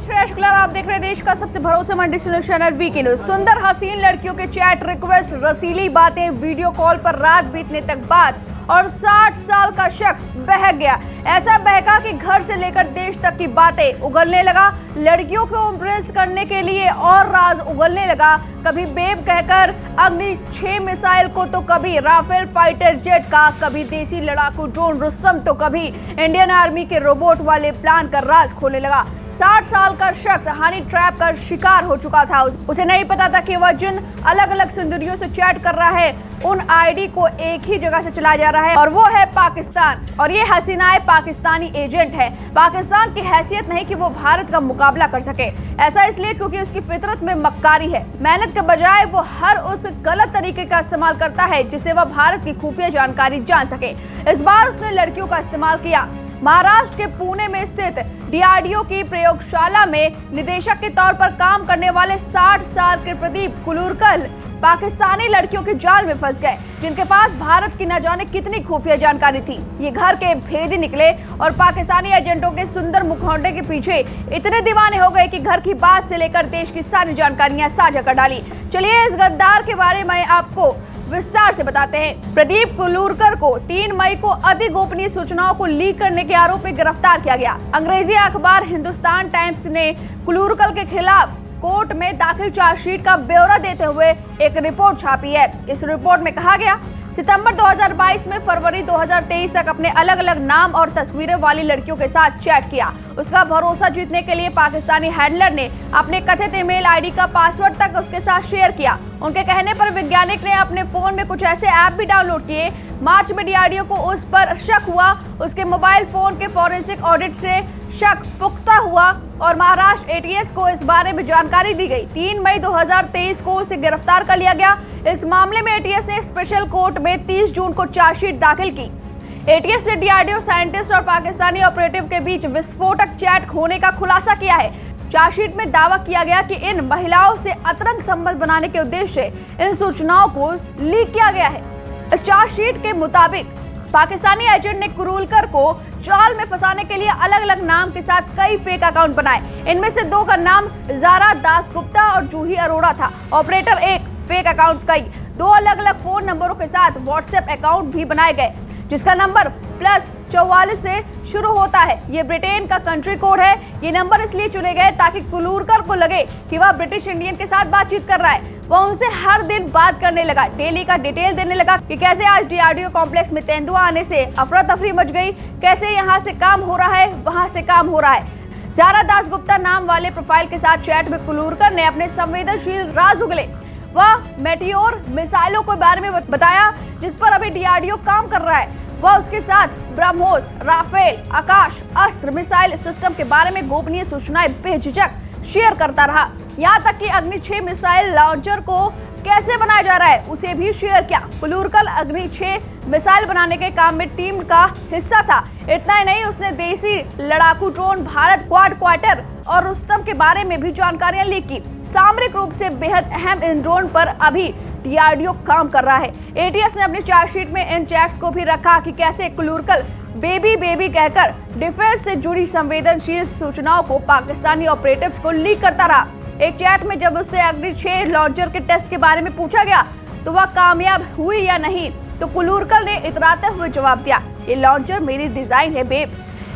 श्रेयस शुक्ला, आप देख रहे हैं देश का सबसे भरोसेमंद डिजिटल चैनल वीके न्यूज। सुंदर हसीन लड़कियों के चैट रिक्वेस्ट, रसीली बातें, वीडियो कॉल पर रात बीतने तक बात और 60 साल का शख्स बहक गया। ऐसा बहका कि घर से लेकर देश तक की बातें उगलने लगा। लड़कियों को इम्प्रेस करने के लिए और राज उगलने लगा। कभी बेब कहकर अग्नि 6 मिसाइल को, तो कभी राफेल फाइटर जेट का, कभी देसी लड़ाकू ड्रोन रुस्तम, तो कभी इंडियन आर्मी के रोबोट वाले प्लान का राज खोलने लगा। 60 साल का शख्स हनी ट्रैप का शिकार हो चुका था। उसे नहीं पता था कि वह जिन अलग अलग सुंदरियों से चैट कर रहा है उन आईडी को एक ही जगह से चलाया जा रहा है और वो है पाकिस्तान। और ये हसीनाएं पाकिस्तानी एजेंट है। पाकिस्तान की हैसियत नहीं कि वो भारत का मुकाबला कर सके। ऐसा इसलिए क्योंकि उसकी फितरत में मक्कारी है। मेहनत के बजाय वो हर उस गलत तरीके का इस्तेमाल करता है जिससे वह भारत की खुफिया जानकारी जान सके। इस बार उसने लड़कियों का इस्तेमाल किया। महाराष्ट्र के पुणे में स्थित डीआरडीओ की प्रयोगशाला में निदेशक के तौर पर काम करने वाले 60 साल के प्रदीप कुलूरकर पाकिस्तानी लड़कियों के जाल में फंस गए, जिनके पास भारत की न जाने कितनी खुफिया जानकारी थी। ये घर के भेदी निकले और पाकिस्तानी एजेंटों के सुंदर मुखौटे के पीछे इतने दीवाने हो गए कि घर की बात से लेकर देश की सारी जानकारियां साझा कर डाली। चलिए इस गद्दार के बारे में आपको विस्तार से बताते हैं। प्रदीप कुलूरकर को 3 मई को अति गोपनीय सूचनाओं को लीक करने के आरोप में गिरफ्तार किया गया। अंग्रेजी अखबार हिंदुस्तान टाइम्स ने कुलूरकर के खिलाफ कोर्ट में दाखिल चार्जशीट का ब्यौरा देते हुए एक रिपोर्ट छापी है। इस रिपोर्ट में कहा गया, सितंबर 2022 में फरवरी 2023 तक अपने अलग अलग नाम और तस्वीरें वाली लड़कियों के साथ चैट किया। उसका भरोसा जीतने के लिए पाकिस्तानी हैंडलर ने अपने कथित ईमेल आईडी का पासवर्ड तक उसके साथ शेयर किया। उनके कहने पर वैज्ञानिक ने अपने फोन में कुछ ऐसे ऐप भी डाउनलोड किए। मार्च में डीआरडीओ को उस पर शक हुआ। उसके मोबाइल फोन के फॉरेंसिक ऑडिट से शक पुख्ता हुआ और महाराष्ट्र एटीएस को इस बारे में जानकारी दी गई। 3 मई 2023 को उसे गिरफ्तार कर लिया गया। इस मामले में एटीएस ने स्पेशल कोर्ट में 30 जून को चार्जशीट दाखिल की। एटीएस ने डीआरडीओ साइंटिस्ट और पाकिस्तानी ऑपरेटिव के बीच विस्फोटक चैट होने का खुलासा किया है। चार्जशीट में दावा किया गया कि इन महिलाओं से अतरंग संबंध बनाने के उद्देश्य से इन सूचनाओं को लीक किया गया है। इस चार्जशीट के मुताबिक पाकिस्तानी एजेंट ने कुलूरकर को जाल में फंसाने के लिए अलग अलग नाम के साथ कई फेक अकाउंट बनाए। इनमें से 2 का नाम ज़ारा दासगुप्ता और जूही अरोड़ा था। ऑपरेटर 1 फेक अकाउंट कई 2 अलग अलग फोन नंबरों के साथ व्हाट्सएप अकाउंट भी बनाए गए, जिसका नंबर +44 से शुरू होता है। ये ब्रिटेन का कंट्री कोड है। ये नंबर इसलिए चुने गए ताकि कुलूरकर को लगे कि वह ब्रिटिश इंडियन के साथ बातचीत कर रहा है। वह उनसे हर दिन बात करने लगा, डेली का डिटेल देने लगा कि कैसे आज डीआरडीओ कॉम्प्लेक्स में तेंदुआ आने से अफरा तफरी मच गई, कैसे यहाँ से काम हो रहा है, वहाँ से काम हो रहा है। ज़ारा दासगुप्ता नाम वाले प्रोफाइल के साथ चैट में कुलूरकर ने अपने संवेदनशील राज उगले। वह मेटियोर मिसाइलों के बारे में बताया जिस पर अभी डीआरडीओ काम कर रहा है। वह उसके साथ ब्रह्मोस, राफेल, आकाश अस्त्र मिसाइल सिस्टम के बारे में गोपनीय सूचनाएं बेझिझक शेयर करता रहा। यहाँ तक कि अग्नि 6 मिसाइल लॉन्चर को कैसे बनाया जा रहा है उसे भी शेयर किया। कुलूरकर अग्नि 6 मिसाइल बनाने के काम में टीम का हिस्सा था। इतना ही नहीं, उसने देसी लड़ाकू ड्रोन भारत क्वाड क्वार्टर और रुस्तम के बारे में भी जानकारियां लीक की। सामरिक रूप से बेहद अहम इन ड्रोन पर अभी डीआरडीओ काम कर रहा है। एटीएस ने अपनी चार्जशीट में इन चैट्स को भी रखा कि कैसे कुलूरकर बेबी कहकर डिफेंस से जुड़ी संवेदनशील सूचनाओं को पाकिस्तानी ऑपरेटिव्स को लीक करता रहा। एक चैट में जब उससे अग्नि 6 लॉन्चर के टेस्ट के बारे में पूछा गया तो वह कामयाब हुई या नहीं, तो कुलूरकर ने इतराते हुए जवाब दिया, ये लॉन्चर मेरी डिजाइन है बेब,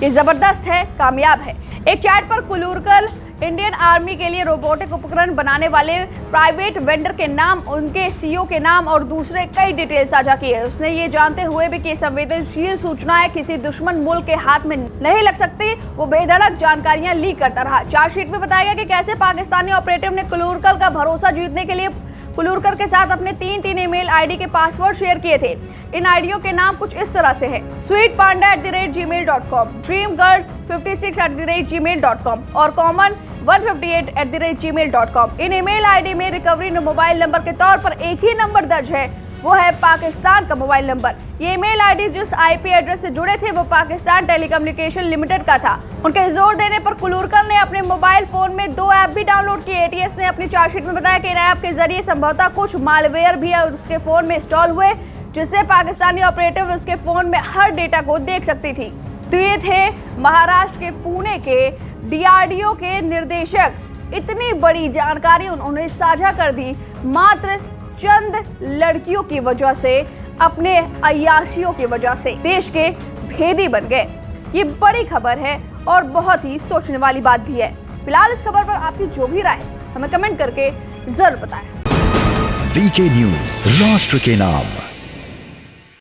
ये जबरदस्त है, कामयाब है। एक चैट पर कुलूरकर इंडियन आर्मी के लिए रोबोटिक उपकरण बनाने वाले प्राइवेट वेंडर के नाम, उनके सीईओ के नाम और दूसरे कई डिटेल साझा किए। उसने ये जानते हुए भी कि संवेदनशील सूचनाएं किसी दुश्मन मुल्क के हाथ में नहीं लग सकती, वो बेधड़क जानकारियां लीक करता रहा। चार्जशीट में बताया गया कि कैसे पाकिस्तानी ऑपरेटिव ने कुलूरकर का भरोसा जीतने के लिए कुलूरकर के साथ अपने 3 ईमेल आईडी के पासवर्ड शेयर किए थे। इन आईडियों के नाम कुछ इस तरह से हैं: sweetpanda@gmail.com, dreamgirl56@gmail.com और common158@gmail.com। इन ईमेल आईडी में रिकवरी मोबाइल नंबर के तौर पर एक ही नंबर दर्ज है, वो है पाकिस्तान का मोबाइल नंबर। ये ईमेल आईडी जिस आईपी एड्रेस से जुड़े थे वो पाकिस्तान टेलीकम्युनिकेशन लिमिटेड का था। उनके जोर देने पर कुलूरकर ने अपने मोबाइल फोन में 2 ऐप भी डाउनलोड किए। एटीएस ने अपनी चार्जशीट में बताया कि इन ऐप के जरिए संभवतः कुछ मालवेयर भी उसके फोन में इंस्टॉल हुए, जिससे पाकिस्तानी ऑपरेटिव उसके फोन में हर डेटा को देख सकती थी। तो ये थे महाराष्ट्र के पुणे के डीआरडीओ के निर्देशक इतनी बड़ी जानकारी उन्होंने साझा कर दी मात्र चंद लड़कियों की वजह से, अपने अय्याशियों की वजह से देश के भेदी बन गए। ये बड़ी खबर है और बहुत ही सोचने वाली बात भी है। फिलहाल इस खबर पर आपकी जो भी राय है हमें कमेंट करके जरूर बताएं। वीके न्यूज, राष्ट्र के नाम।